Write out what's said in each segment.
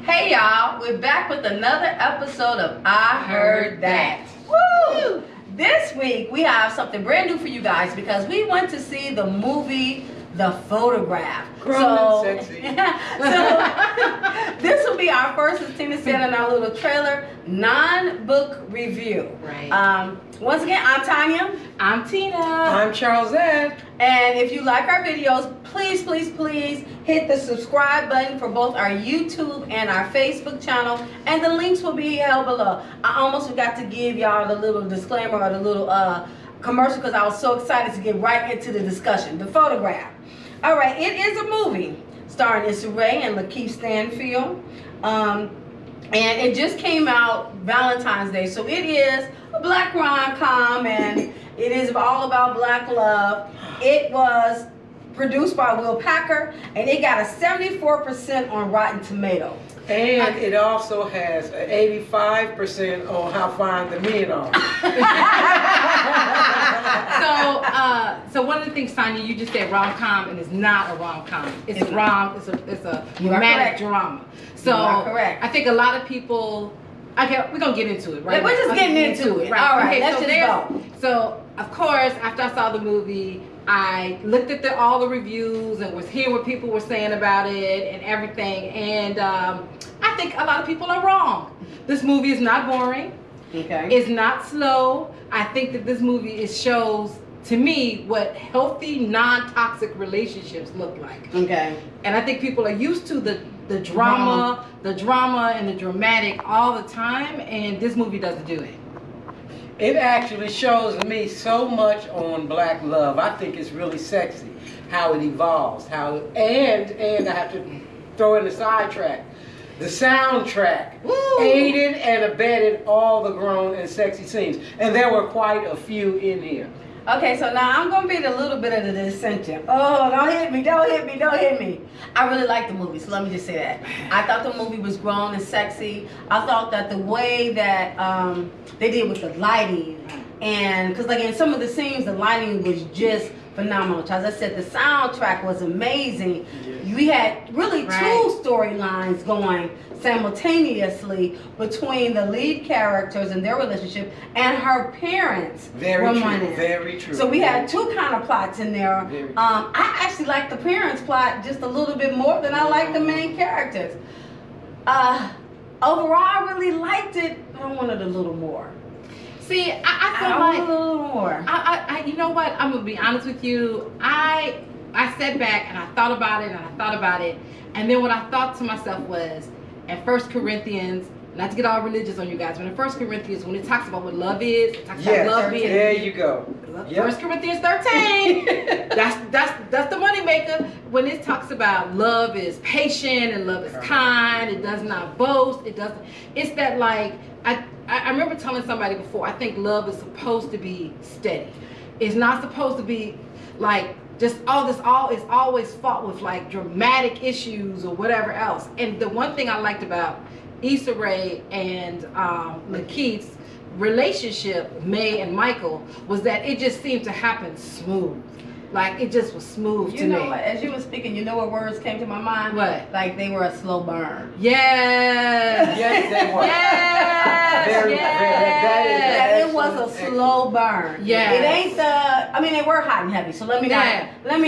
Hey y'all, we're back with another episode of I Heard That. Woo! This week we have something brand new for you guys because we went to see the movie The Photograph. Grown and sexy. So this will be our first, as Tina said in our little trailer, non-book review. Right. Once again, I'm Tanya. I'm Tina. I'm Charles Ed. And if you like our videos, please, please, please hit the subscribe button for both our YouTube and our Facebook channel. And the links will be held below. I almost forgot to give y'all the little disclaimer or the little commercial because I was so excited to get right into the discussion. The Photograph. All right, it is a movie starring Issa and Lakeith Stanfield. And it just came out Valentine's Day. So it is a black rom-com and it is all about black love. It was produced by Will Packer and it got a 74% on Rotten Tomatoes. And it also has an 85% on how fine the men are. So one of the things, Tanya, you just said rom-com, and it's not a rom-com. It's a romantic drama. So You are correct. I think a lot of people. Okay, we're gonna get into it, right? We're just getting into it. All right, let's just go. So of course, after I saw the movie, I looked at all the reviews and was hearing what people were saying about it and everything. And I think a lot of people are wrong. This movie is not boring. Okay. It's not slow. I think that this movie shows to me what healthy, non-toxic relationships look like. Okay. And I think people are used to the drama and the dramatic all the time, and this movie doesn't do it. It actually shows me so much on black love. I think it's really sexy how it evolves, and I have to throw in the sidetrack. The soundtrack aided and abetted all the grown and sexy scenes, and there were quite a few in here. Okay, so now I'm going to be a little bit of the dissension. Oh, don't hit me, don't hit me, don't hit me. I really liked the movie, so let me just say that. I thought the movie was grown and sexy. I thought that the way that they did with the lighting, and because like in some of the scenes, the lighting was just phenomenal. As I said, the soundtrack was amazing. Yes. We had really two storylines going simultaneously between the lead characters and their relationship and her parents. Very true. Very true. So we had two kind of plots in there. I actually liked the parents plot just a little bit more than I liked the main characters. Overall, I really liked it, but I wanted a little more. See, I feel I like wanted a little more. you know what? I'm gonna be honest with you. I sat back and I thought about it and then what I thought to myself was, in 1 Corinthians, not to get all religious on you guys, but in 1 Corinthians, when it talks about what love is, it talks about love being. There you go. 1 Corinthians 13. that's the money maker. When it talks about love is patient and love is kind, it does not boast, it's that like I remember telling somebody before, I think love is supposed to be steady. It's not supposed to be like just it's always fought with like dramatic issues or whatever else. And the one thing I liked about Issa Rae and Lakeith's relationship, May and Michael, was that it just seemed to happen smooth. Like it just was smooth to me. You know what? As you were speaking, you know what words came to my mind? What? Like they were a slow burn. Yes. Yes, they were. That it was a slow burn. Yeah. It ain't they were hot and heavy. So let me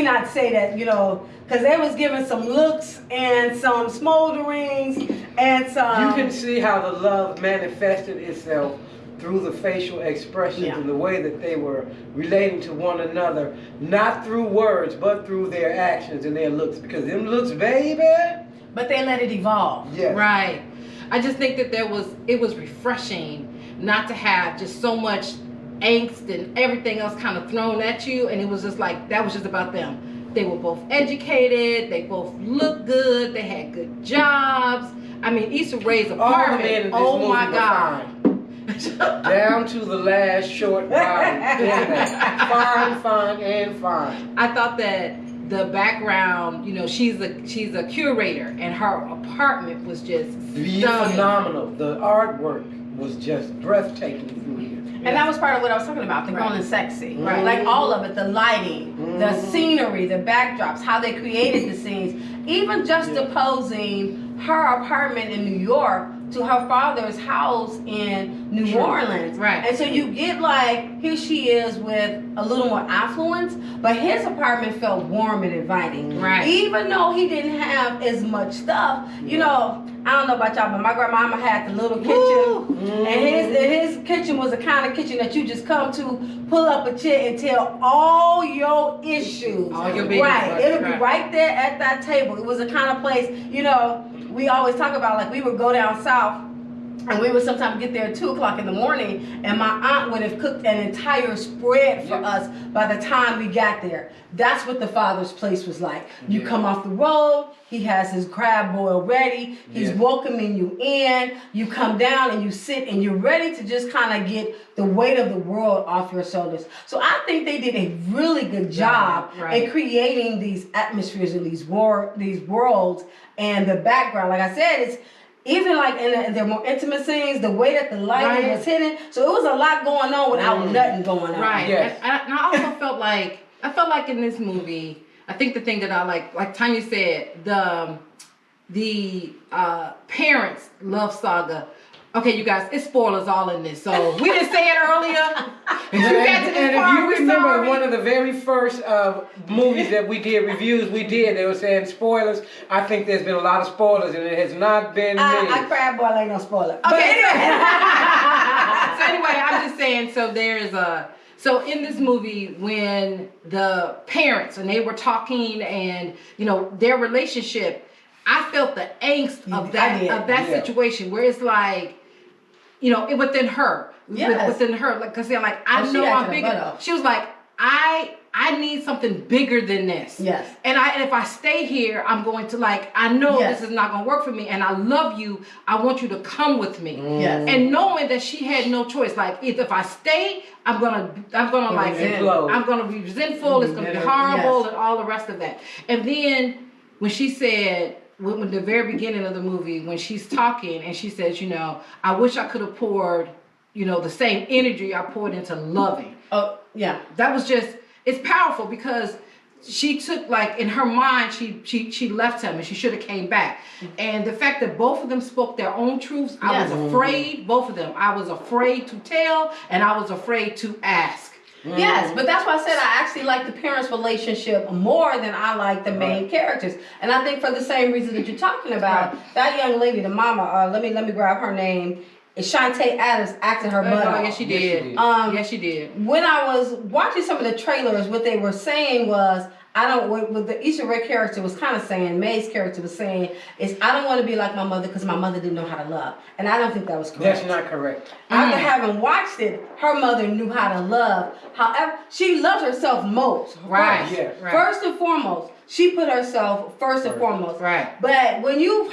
not say that, because they was giving some looks and some smolderings and some. You can see how the love manifested itself through the facial expressions and the way that they were relating to one another, not through words, but through their actions and their looks. Because them looks, baby. But they let it evolve. Yes. Right. I just think that it was refreshing not to have just so much angst and everything else kind of thrown at you, and it was just like that was just about them. They were both educated, they both looked good, they had good jobs. I mean, Issa Rae's apartment, oh my God. Down to the last short body. Fine. I thought that the background, she's a curator, and her apartment was just phenomenal. The artwork was just breathtaking through here. And that was part of what I was talking about, the grown and sexy. Right. Like all of it, the lighting, the scenery, the backdrops, how they created the scenes. even juxtaposing her apartment in New York to her father's house in New Orleans. Right. And so you get like, here she is with a little more affluence, but his apartment felt warm and inviting. Right. Even though he didn't have as much stuff, you know, I don't know about y'all, but my grandmama had the little kitchen. And his kitchen was the kind of kitchen that you just come to, pull up a chair and tell all your issues. All your business. Right. It would be right there at that table. It was the kind of place, you know, we always talk about, like, we would go down south and we would sometimes get there at 2 o'clock in the morning, and my aunt would have cooked an entire spread for us by the time we got there. That's what the father's place was like. You come off the road, he has his crab boil ready, he's welcoming you in, you come down and you sit and you're ready to just kind of get the weight of the world off your shoulders. So I think they did a really good job in creating these atmospheres and these worlds, and the background. Like I said, it's even like in the more intimate scenes, the way that the lighting was hitting. So it was a lot going on without nothing going on. Right. Yes. And I also felt like in this movie, I think the thing that I like Tanya said, the parents' love saga. Okay, you guys, it's spoilers all in this. So we didn't say it earlier. And if you remember one of the very first movies that we did reviews, they were saying spoilers. I think there's been a lot of spoilers, and it has not been me. I crab boil ain't no spoiler. Okay, so anyway, I'm just saying. So in this movie, when the parents and they were talking, and you know their relationship, I felt the angst of that situation where it's like, you know, within her, within her, like, cause they're like, I know I'm bigger. She was like, I need something bigger than this. Yes. And if I stay here, I'm going to I know this is not going to work for me, and I love you. I want you to come with me. Yes. And knowing that she had no choice, like if I stay, I'm gonna be resentful. It's gonna be horrible, and all the rest of that. And then when she said, when the very beginning of the movie, when she's talking and she says, you know, I wish I could have poured, you know, the same energy I poured into loving. Oh, yeah. That was just, it's powerful because she took, like, in her mind, she left him and she should have came back. And the fact that both of them spoke their own truths, I was afraid, both of them. I was afraid to tell, and I was afraid to ask. Yes, but that's why I said I actually like the parents' relationship more than I like the main characters. And I think for the same reason that you're talking about, that young lady, the mama, let me grab her name. Shantae Adams acted her butt off. Yes, she did. Yes, she did. When I was watching some of the trailers, what they were saying was, what the Issa Rae character was kind of saying, May's character was saying, is I don't want to be like my mother because my mother didn't know how to love. And I don't think that was correct. That's not correct. After having watched it, her mother knew how to love. However, she loved herself most. Right. First. Yeah. Right. First and foremost. She put herself first and foremost. Right. But when you've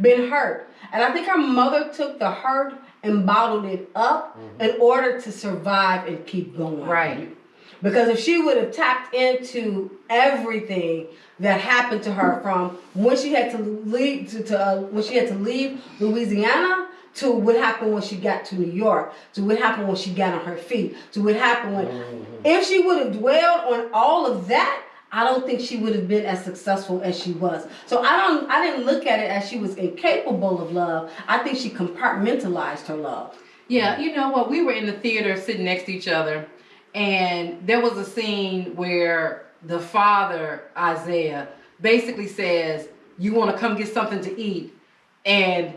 been hurt, and I think her mother took the hurt and bottled it up in order to survive and keep going. Right. Because if she would have tapped into everything that happened to her, from when she had to leave when she had to leave Louisiana, to what happened when she got to New York, to what happened when she got on her feet, to what happened when, if she would have dwelled on all of that, I don't think she would have been as successful as she was. So I didn't look at it as she was incapable of love. I think she compartmentalized her love. Yeah, you know what? We were in the theater sitting next to each other, and there was a scene where the father, Isaiah, basically says, you want to come get something to eat, and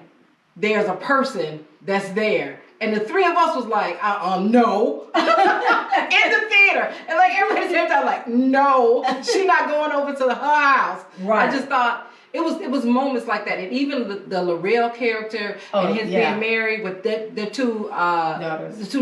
there's a person that's there. And the three of us was like, no. In the theater. And like everybody's like, no, she's not going over to her house. Right. I just thought, it was moments like that. And even the L'Oreal character and his being married with the two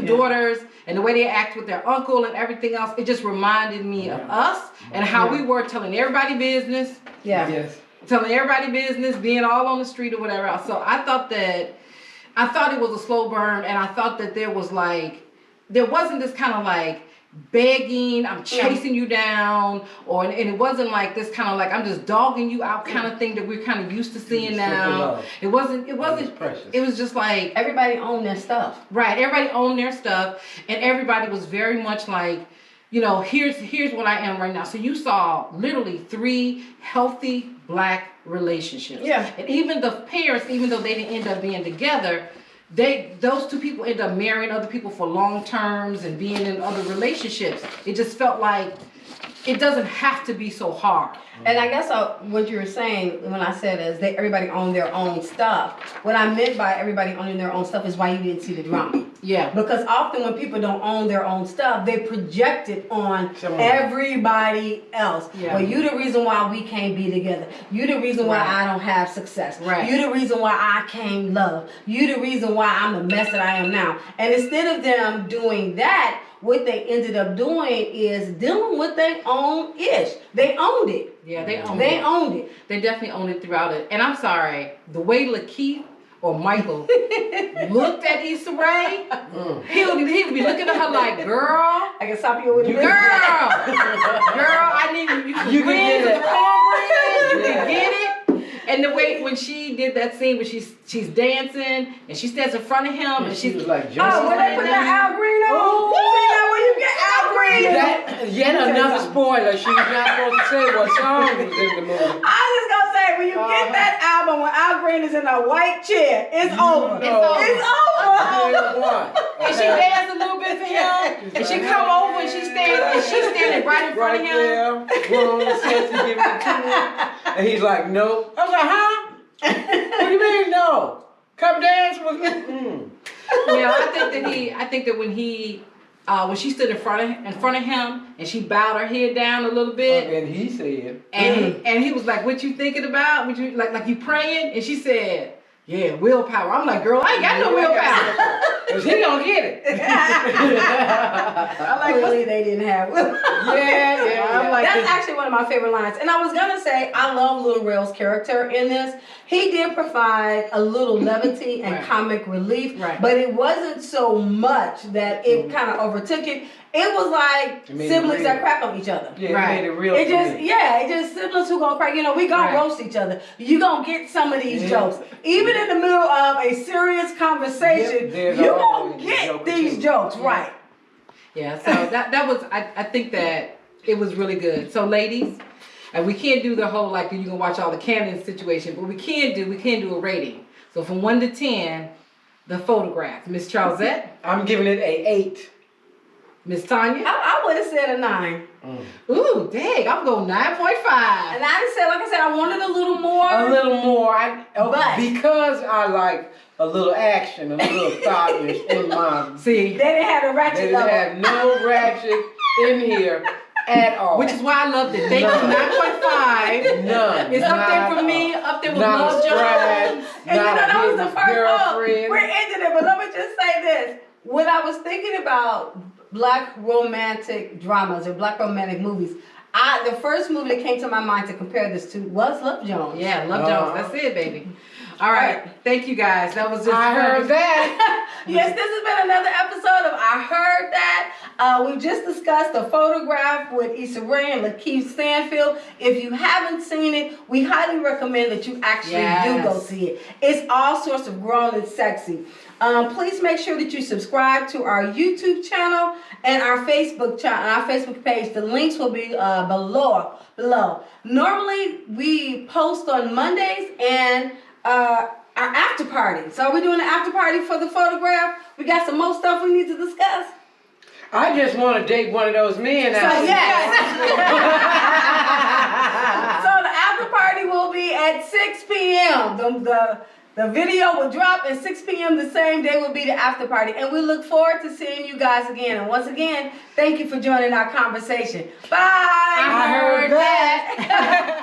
daughters, and the way they act with their uncle and everything else, it just reminded me of us and how we were telling everybody business. Yeah. Yes. Telling everybody business, being all on the street or whatever else. So I thought it was a slow burn, and I thought that there wasn't this kind of like begging, I'm chasing you down, and it wasn't like this kind of like I'm just dogging you out kind of thing that we're kind of used to seeing now. It wasn't precious. It was just like everybody owned their stuff. Right, everybody owned their stuff, and everybody was very much like, you know, here's what I am right now. So you saw literally 3 healthy black relationships. Yeah. And even the parents, even though they didn't end up being together, those 2 people end up marrying other people for long terms and being in other relationships. It just felt like it doesn't have to be so hard. And I guess what you were saying when I said is that everybody owned their own stuff. What I meant by everybody owning their own stuff is why you didn't see the drama. Yeah. Because often when people don't own their own stuff, they project it on Someone. everybody else. Yeah. Well, you the reason why we can't be together. You the reason why I don't have success. Right. You the reason why I can't love. You the reason why I'm the mess that I am now. And instead of them doing that, what they ended up doing is dealing with their own ish. They owned it. Yeah, they owned They it. owned it. They definitely owned it throughout it. And I'm sorry, the way Lakeith or Michael looked at Issa Rae, he would be looking at her like, girl, I can stop you with a girl, I need you can You can win get with it. the cornbread, you Yeah. can get it. And the way when she did that scene where she's dancing and she stands in front of him and She she's was like, Oh, just when they put that Al Green on? Oh. See that when you get Al Green? that, yet another spoiler. She's not supposed to say what song was in the movie. I was just gonna say, when you get that album, when Al Green is in a white chair, it's over. It's over. It's over. and she danced a little bit for him and she come over and she's standing right in front of him. there, grown, sexy, giving it to him. And he's like, no. I was like, huh? What do you mean, no? Come dance with me. Yeah, I think that when she stood in front of him and she bowed her head down a little bit, And he said, and he was like, "What you thinking about? What you like you praying?" And she said, "Yeah, willpower." I'm like, "Girl, I ain't got no willpower." because he gonna get it. I like clearly they didn't have. Yeah. I'm like, That's actually one of my favorite lines. And I was gonna say, I love Lil Rel's character in this. He did provide a little levity and Right. comic relief, Right. but it wasn't so much that it kind of overtook it. It was like It made it siblings that real. crack on each other. Yeah, Right. it made it real. It for just, me. it just siblings who gonna crack. You know, we gonna Right. roast each other. You gonna get some of these Yeah. jokes, even in the middle of a serious conversation. Yep, there's You always gonna a get joke or these two. jokes, Yeah. right? Yeah, so that was I think that it was really good. So ladies, and we can't do the whole like you can watch all the canon situation, but we can do a rating. So from 1 to 10, the photograph. Miss Charlesette, I'm giving it a 8. Miss Tanya. I would have said a 9. Ooh, dang, I'm going 9.5. And I said, like I said, I wanted a little more. A little more, But- because I like a little action, a little thoughtness in my. See, They didn't have a They ratchet didn't level. have no ratchet in here at all. which is why I loved it. Thank you, 9.5. None. It's up Not there for at me, all. up there with Not Love a scratch, Jones. And you know, not a that was the hidden first girlfriend. we're ending it, but let me just say this. When I was thinking about black romantic dramas or black romantic movies, the first movie that came to my mind to compare this to was Love Jones. Yeah, Love Jones. That's it, baby. All right. Thank you guys. That was just I heard that. Yes, this has been another episode of I Heard That. We just discussed the photograph with Issa Rae and Lakeith Stanfield. If you haven't seen it, we highly recommend that you actually do go see it. It's all sorts of grown and sexy. Please make sure that you subscribe to our YouTube channel and our Facebook channel, our Facebook page. The links will be below. Normally, we post on Mondays and our after party. So we're doing an after party for the photograph. We got some more stuff we need to discuss. I just want to date one of those men So out yes. So the after party will be at 6 p.m. The video will drop at 6 p.m. the same day will be the after party. And we look forward to seeing you guys again. And once again, thank you for joining our conversation. Bye. I heard that.